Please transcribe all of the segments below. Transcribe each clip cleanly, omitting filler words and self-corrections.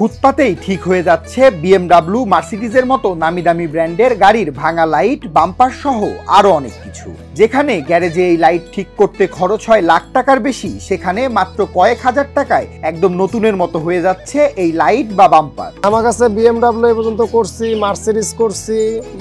ফুটপাতেই ঠিক হয়ে যাচ্ছে বিএমডব্লিউ, মার্সিডিজের মতো নামি দামি ব্র্যান্ডের গাড়ির ভাঙা লাইট, বাম্পার সহ আরো অনেক কিছু। যেখানে গ্যারেজে এই লাইট ঠিক করতে খরচ হয় লাখ টাকার বেশি, সেখানে মাত্র কয়েক হাজার টাকায় একদম নতুনের মতো হয়ে যাচ্ছে এই লাইট বা বাম্পার। আমার কাছে বিএমডব্লিউ এই পর্যন্ত করছি, মার্সিডিজ করছি,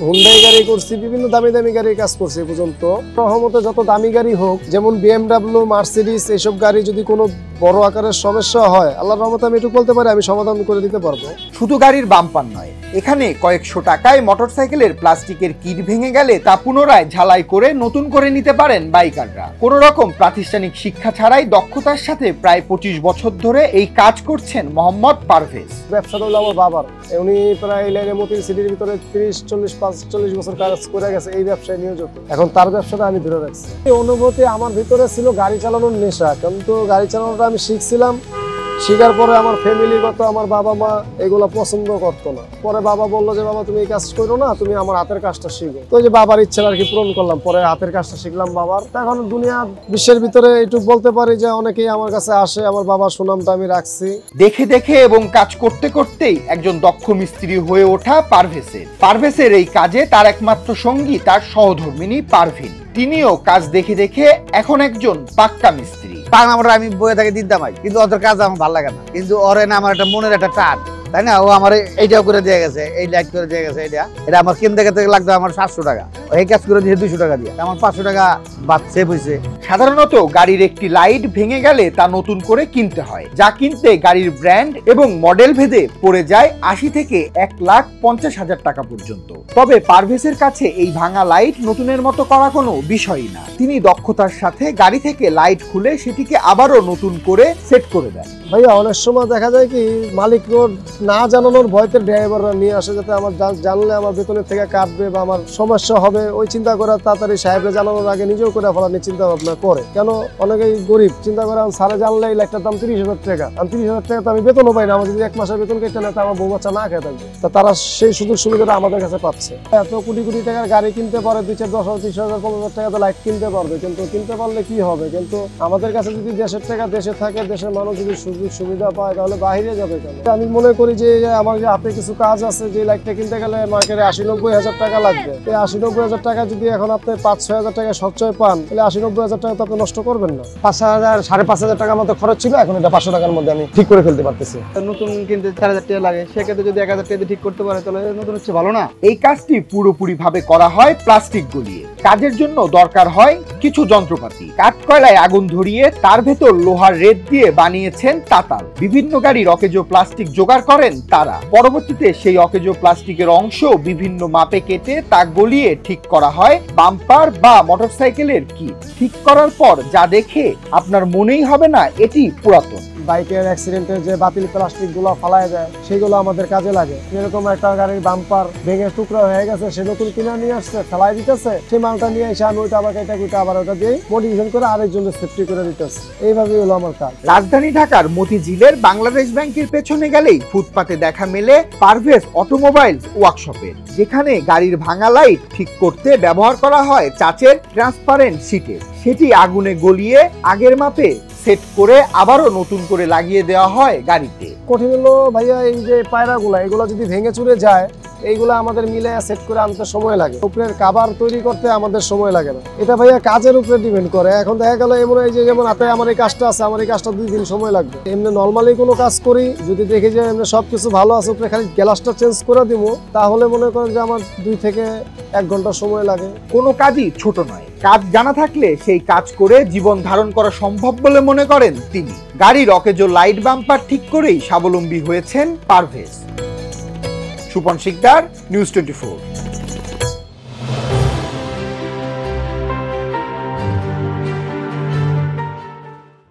হুন্ডাই গাড়ি করছি, বিভিন্ন দামি দামি গাড়ির কাজ করছি এই পর্যন্ত। রহমতে যত দামি গাড়ি হোক, যেমন বিএমডব্লিউ, মার্সিডিজ, এইসব গাড়ি যদি কোনো বড় আকারের সমস্যা হয়, আল্লাহর রহমতে আমি একটু বলতে পারি আমি সমাধান করে দিতে পারবো। শুধু গাড়ির বাম্পার নয়, এখানে কয়েকশো টাকায় মোটরসাইকেলের প্লাস্টিকের কিট ভেঙে গেলে তা পুনরায় ঝালাই করে নতুন করে নিতে পারেন বাইকাররা। কোনো রকম প্রাতিষ্ঠানিক শিক্ষা ছাড়াই দক্ষতার সাথে প্রায় 25 বছর ধরে এই কাজ করছেন মোহাম্মদ পারভেজ। ব্যবসাটা হলো আমার বাবার, উনি প্রায় এই লাইনে মতিন সিটির ভিতরে 30-40 বছর কাজ করে গেছে এই ব্যবসায় নিয়োজিত। এখন তার ব্যবসাটা আমি ধরে রাখছি। এই অনুভূতি আমার ভিতরে ছিল গাড়ি চালানোর নেশা, কিন্তু গাড়ি চালানোটা আমি শিখছিলাম। শিখার পরে আমার ফ্যামিলিগত আমার বাবা মা এগুলো পছন্দ করতো না। পরে বাবা বললো যে বাবা তুমি এই কাজ করো না, তুমি আমার হাতের কাজটা শিখো। তো যে বাবার ইচ্ছা আর কি পূরণ করলাম, পরে হাতের কাজটা শিখলাম বাবার। এখন দুনিয়া বিশ্বের ভিতরে একটু বলতে পারি যে অনেকেই আমার কাছে আসে, আমার বাবার সুনামটা আমি রাখছি। দেখে দেখে এবং কাজ করতে করতেই একজন দক্ষ মিস্ত্রি হয়ে ওঠা পারভেজের এই কাজে তার একমাত্র সঙ্গী তার সহধর্মিণী পারভিন। তিনিও কাজ দেখে দেখে এখন একজন পাক্কা মিস্ত্রি। আমি বইয়ে থাকি দিদাম ভাই, কিন্তু ওদের কাজ আমার ভালো লাগে না, কিন্তু ওরে না আমার একটা মনের একটা টান, তাই না? ও আমার এইটাও করে দিয়ে গেছে, এই লাইট করে দিয়ে গেছে, এটা আমার কিনতে থেকে লাগতো আমার 700 টাকা, এই কাজ করে দিয়ে 200 টাকা দিয়ে আমার 500 টাকা বাদ সেভ হয়েছে। সাধারণত গাড়ির একটি লাইট ভেঙে গেলে তা নতুন করে কিনতে হয়, যা কিনতে গাড়ির ব্র্যান্ড এবং মডেল ভেদে পড়ে যায় 80 থেকে 1,50,000 টাকা পর্যন্ত। তবে পারভেজের কাছে এই ভাঙা লাইট নতুনের মতো করা কোনো বিষয়ই না। তিনি দক্ষতার সাথে গাড়ি থেকে লাইট খুলে সেটিকে আবারও নতুন করে সেট করে দেন। ভাইয়া অনেক সময় দেখা যায় কি মালিক না জানানোর ভয়তে ড্রাইভাররা নিয়ে আসে, যাতে আমার জানলে আমার বেতনের থেকে কাটবে বা আমার সমস্যা হবে, ওই চিন্তা করে তাড়াতাড়ি সাহেবরে জানানোর আগে নিজেও করে ফেলার চিন্তা ভাবনা করে। কেন অনেকেই গরিব চিন্তা করে সারে জানলে এই লাইটটার দাম 30,000 টাকা, আমি 30,000 টাকা তো আমি বেতনও পাই না, আমার যদি 1 মাসের বেতন কেটে নেয় আমার বউ বাচ্চা না খেয়ে থাকবে। তা তারা সেই সুযোগ সুবিধাটা আমাদের কাছে পাচ্ছে। এত কোটি কোটি টাকার গাড়ি কিনতে পারে, 2-10,000, 30,000, 15,000 টাকা লাইট কিনতে পারবে, কিন্তু কিনতে পারলে কি হবে? কিন্তু আমাদের কাছে যদি দেশের টাকা দেশে থাকে, দেশের মানুষ যদি সুযোগ সুবিধা পায়, তাহলে বাইরে যাবে কেন? আমি মনে করি যে আমার যে হাতে কিছু কাজ আছে, যে লাইটটা কিনতে গেলে মার্কেটে 80-90,000 টাকা লাগবে। এই 80-90,000 টাকা যদি এখন আপনি 5-6,000 টাকা সঞ্চয় পান, তাহলে 80-90,000 টাকা তো আপনি নষ্ট করবেন না। 5,000, 5,500 টাকার মতো খরচ ছিল, এখন এটা 500 টাকার মধ্যে আমি ঠিক করে ফেলতে পারতেছি। নতুন কিনতে 4,000 টাকা লাগে, সেক্ষেত্রে যদি 1,000 টাকা ঠিক করতে পারে তাহলে নতুন হচ্ছে ভালো না? এই কাজটি পুরোপুরি ভাবে করা হয় প্লাস্টিক গলিয়ে। কাজের জন্য দরকার হয় কিছু যন্ত্রপাতি। কাঠকয়লায় আগুন ধরিয়ে তার ভেতর লোহার রেত দিয়ে বানিয়েছেন তাতাল। বিভিন্ন গাড়ির অকেজো প্লাস্টিক জোগাড় করেন তারা। পরবর্তীতে সেই অকেজো প্লাস্টিকের অংশ বিভিন্ন মাপে কেটে তা গলিয়ে ঠিক করা হয় বাম্পার বা মোটরসাইকেলের কিট। ঠিক করার পর যা দেখে আপনার মনেই হবে না এটি পুরাতন। বাইকের অ্যাক্সিডেন্টে যে বাতিল প্লাস্টিক গুলো ফালায় যায়, সেগুলো আমাদের কাজে লাগে। এরকম একটা গাড়ির বাম্পার ভেঙে টুকরা হয়ে গেছে, সে নতুন কিনে নিয়ে আসছে, ফেলাই দিতেছে, সেই মালটা নিয়ে এসে আমি ওইটা আবার কেটে আবার ওটা দিয়ে মডিফিকেশন করে আরেকজনের সেফটি করে দিতেছে। এইভাবেই হলো আমার কাজ। রাজধানী ঢাকার মতিঝিলের বাংলাদেশ ব্যাংকের পেছনে গেলেই ফুটপাতে দেখা মেলে পারভেজ অটোমোবাইলস ওয়ার্কশপের, যেখানে গাড়ির ভাঙা লাইট ঠিক করতে ব্যবহার করা হয় কাচের ট্রান্সপারেন্ট শীটের। সেটি আগুনে গলিয়ে আগের মাপে সেট করে আবারও নতুন করে লাগিয়ে দেওয়া হয় গাড়িতে। কঠিন হলো ভাইয়া এই যে পায়রাগুলা, এগুলো যদি ভেঙে চুরে যায়, এইগুলো আমাদের মিলে সেট করে আনতে সময় লাগে। উপরের কাভার তৈরি করতে আমাদের সময় লাগে না। এটা ভাইয়া কাজের উপরে ডিপেন্ড করে। এখন দেখা গেল এমন এই যে যেমন হাতে আমার এই কাজটা আছে, আমার এই কাজটা 2 দিন সময় লাগবে। এমনি নর্মালি কোনো কাজ করি, যদি দেখি যে এমনি সবকিছু ভালো আছে, উপরে খালি গ্লাসটা চেঞ্জ করে দিব, তাহলে মনে করেন যে আমার 2 থেকে 1 ঘন্টা সময় লাগে। কোনো কাজই ছোট নয়। কাজ জানা থাকলে সেই কাজ করে জীবন ধারণ করা সম্ভব বলে মনে করেন তিনি। গাড়ির অকেজো লাইট বাম্পার ঠিক করেই স্বাবলম্বী হয়েছেন পারভেজ। সুপন শিকদার, নিউজ 24।